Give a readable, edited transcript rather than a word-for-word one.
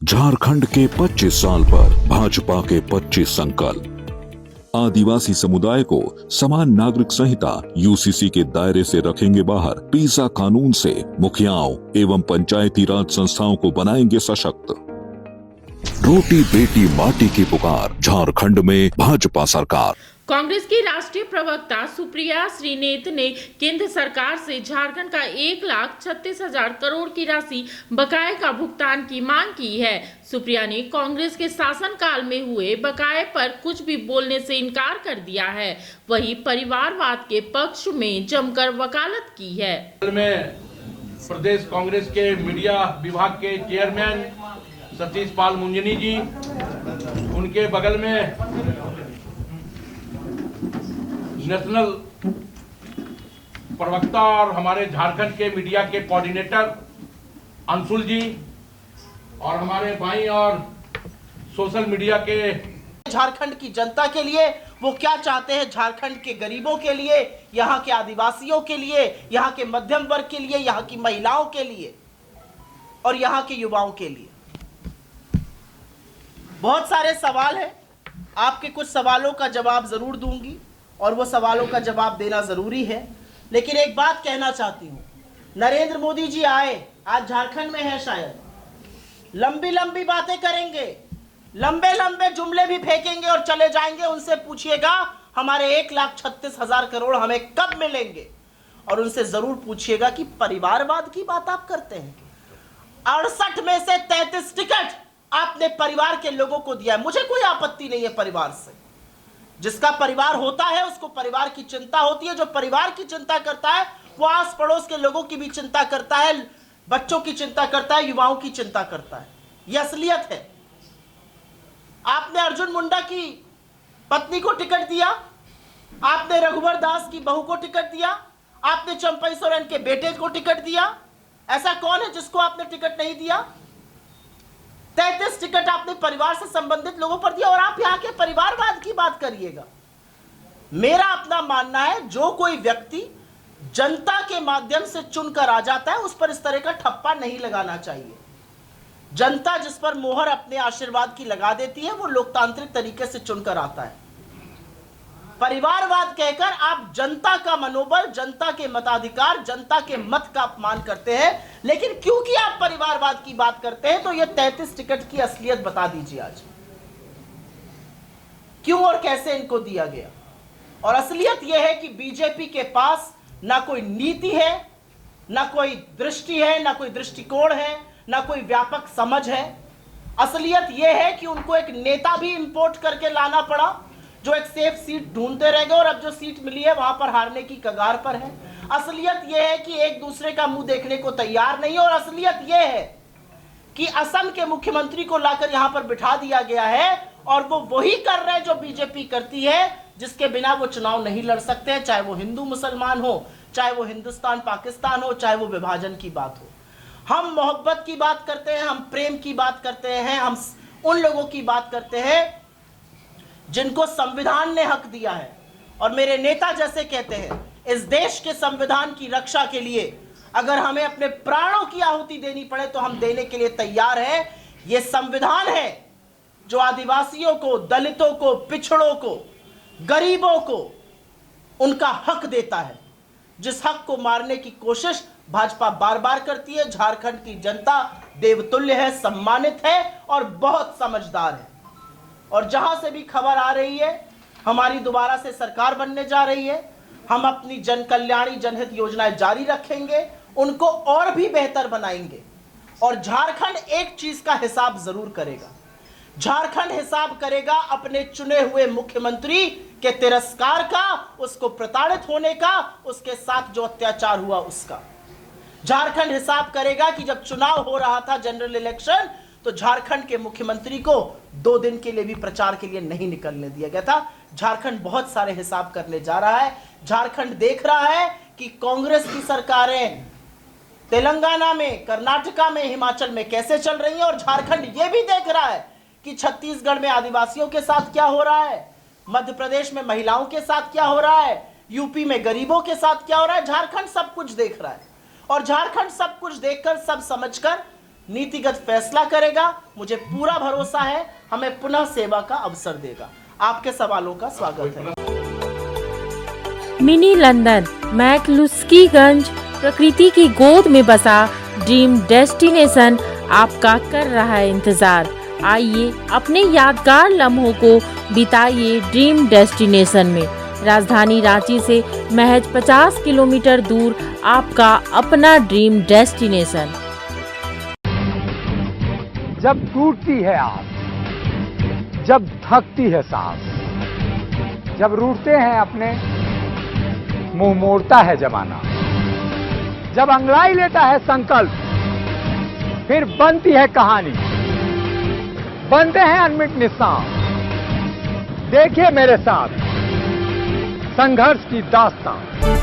झारखंड के 25 साल पर भाजपा के 25 संकल्प। आदिवासी समुदाय को समान नागरिक संहिता यूसीसी के दायरे से रखेंगे बाहर। पीसा कानून से मुखियाओं एवं पंचायती राज संस्थाओं को बनाएंगे सशक्त। रोटी बेटी माटी की पुकार, झारखंड में भाजपा सरकार। कांग्रेस की राष्ट्रीय प्रवक्ता सुप्रिया श्रीनेत ने केंद्र सरकार से झारखंड का 1,36,000 करोड़ की राशि बकाये का भुगतान की मांग की है। सुप्रिया ने कांग्रेस के शासनकाल में हुए बकाये पर कुछ भी बोलने से इनकार कर दिया है। वहीं परिवारवाद के पक्ष में जमकर वकालत की है। प्रदेश कांग्रेस के मीडिया विभाग के चेयरमैन सतीश पाल मुंजनी जी, उनके बगल में नेशनल प्रवक्ता और हमारे झारखंड के मीडिया के कोऑर्डिनेटर अंशुल जी, और हमारे बाईं और सोशल मीडिया के झारखंड की जनता के लिए वो क्या चाहते हैं, झारखंड के गरीबों के लिए, यहाँ के आदिवासियों के लिए, यहाँ के मध्यम वर्ग के लिए, यहाँ की महिलाओं के लिए और यहाँ के युवाओं के लिए। बहुत सारे सवाल हैं, आपके कुछ सवालों का जवाब जरूर दूंगी और वो सवालों का जवाब देना जरूरी है। लेकिन एक बात कहना चाहती हूँ, नरेंद्र मोदी जी आए, आज झारखंड में है, शायद लंबी लंबी बातें करेंगे, लंबे लंबे जुमले भी फेंकेंगे और चले जाएंगे। उनसे पूछिएगा हमारे 1,36,000 करोड़ हमें कब मिलेंगे, और उनसे जरूर पूछिएगा कि परिवारवाद की बात आप करते हैं। 68 में से 33 टिकट आपने परिवार के लोगों को दिया है। मुझे कोई आपत्ति नहीं है परिवार से, जिसका परिवार होता है उसको परिवार की चिंता होती है। जो परिवार की चिंता करता है वो आस पड़ोस के लोगों की भी चिंता करता है, बच्चों की चिंता करता है, युवाओं की चिंता करता है। यह असलियत है। आपने अर्जुन मुंडा की पत्नी को टिकट दिया, आपने रघुवर दास की बहू को टिकट दिया, आपने चंपई सोरेन के बेटे को टिकट दिया। ऐसा कौन है जिसको आपने टिकट नहीं दिया? 33 टिकट आपने परिवार से संबंधित लोगों पर दिया और आप यहाँ के परिवारवाद की बात करिएगा। मेरा अपना मानना है, जो कोई व्यक्ति जनता के माध्यम से चुनकर आ जाता है उस पर इस तरह का ठप्पा नहीं लगाना चाहिए। जनता जिस पर मोहर अपने आशीर्वाद की लगा देती है वो लोकतांत्रिक तरीके से चुनकर आता है। परिवारवाद कहकर आप जनता का मनोबल, जनता के मताधिकार, जनता के मत का अपमान करते हैं। लेकिन क्योंकि आप परिवारवाद की बात करते हैं तो ये 33 टिकट की असलियत बता दीजिए आज, क्यों और कैसे इनको दिया गया। और असलियत यह है कि बीजेपी के पास ना कोई नीति है, ना कोई दृष्टि है, ना कोई दृष्टिकोण है, ना कोई व्यापक समझ है। असलियत यह है कि उनको एक नेता भी इंपोर्ट करके लाना पड़ा जो एक सेफ सीट ढूंढते रह गए और अब जो सीट मिली है वहां पर हारने की कगार पर है। असलियत यह है कि एक दूसरे का मुंह देखने को तैयार नहीं है। और असलियत यह है कि असम के मुख्यमंत्री को लाकर यहां पर बिठा दिया गया है और वो वही कर रहे हैं जो बीजेपी करती है, जिसके बिना वो चुनाव नहीं लड़ सकते हैं, चाहे वो हिंदू मुसलमान हो, चाहे वो हिंदुस्तान पाकिस्तान हो, चाहे वो विभाजन की बात हो। हम मोहब्बत की बात करते हैं, हम प्रेम की बात करते हैं, हम उन लोगों की बात करते हैं जिनको संविधान ने हक दिया है। और मेरे नेता जैसे कहते हैं, इस देश के संविधान की रक्षा के लिए अगर हमें अपने प्राणों की आहुति देनी पड़े तो हम देने के लिए तैयार हैं। यह संविधान है जो आदिवासियों को, दलितों को, पिछड़ों को, गरीबों को उनका हक देता है, जिस हक को मारने की कोशिश भाजपा बार बार करती है। झारखंड की जनता देवतुल्य है, सम्मानित है और बहुत समझदार है। और जहां से भी खबर आ रही है हमारी दोबारा से सरकार बनने जा रही है, हम अपनी जन कल्याणी जनहित योजनाएं जारी रखेंगे, उनको और भी बेहतर बनाएंगे। और झारखंड एक चीज का हिसाब जरूर करेगा, झारखंड हिसाब करेगा अपने चुने हुए मुख्यमंत्री के तिरस्कार का, उसको प्रताड़ित होने का, उसके साथ जो अत्याचार हुआ उसका। झारखंड हिसाब करेगा कि जब चुनाव हो रहा था, जनरल इलेक्शन, तो झारखंड के मुख्यमंत्री को 2 दिन के लिए भी प्रचार के लिए नहीं निकलने दिया गया था। झारखंड बहुत सारे हिसाब करने जा रहा है। झारखंड देख रहा है कि कांग्रेस की सरकारें तेलंगाना में, कर्नाटका में, हिमाचल में कैसे चल रही हैं, और झारखंड यह भी देख रहा है कि छत्तीसगढ़ में आदिवासियों के साथ क्या हो रहा है, मध्य प्रदेश में महिलाओं के साथ क्या हो रहा है, यूपी में गरीबों के साथ क्या हो रहा है। झारखंड सब कुछ देख रहा है और झारखंड सब कुछ देखकर, सब समझकर नीतिगत फैसला करेगा। मुझे पूरा भरोसा है हमें पुनः सेवा का अवसर देगा। आपके सवालों का स्वागत है। मिनी लंदन, मैक्लुस्कीगंज, प्रकृति की गोद में बसा ड्रीम डेस्टिनेशन आपका कर रहा है इंतजार। आइए अपने यादगार लम्हों को बिताइए ड्रीम डेस्टिनेशन में। राजधानी रांची से महज 50 किलोमीटर दूर आपका अपना ड्रीम डेस्टिनेशन। जब टूटती है आस, जब थकती है सांस, जब रूठते हैं अपने, मुंह मोड़ता है जमाना, जब अंगड़ाई लेता है संकल्प, फिर बनती है कहानी, बनते हैं अनमिट निशान। देखिए मेरे साथ संघर्ष की दास्तान।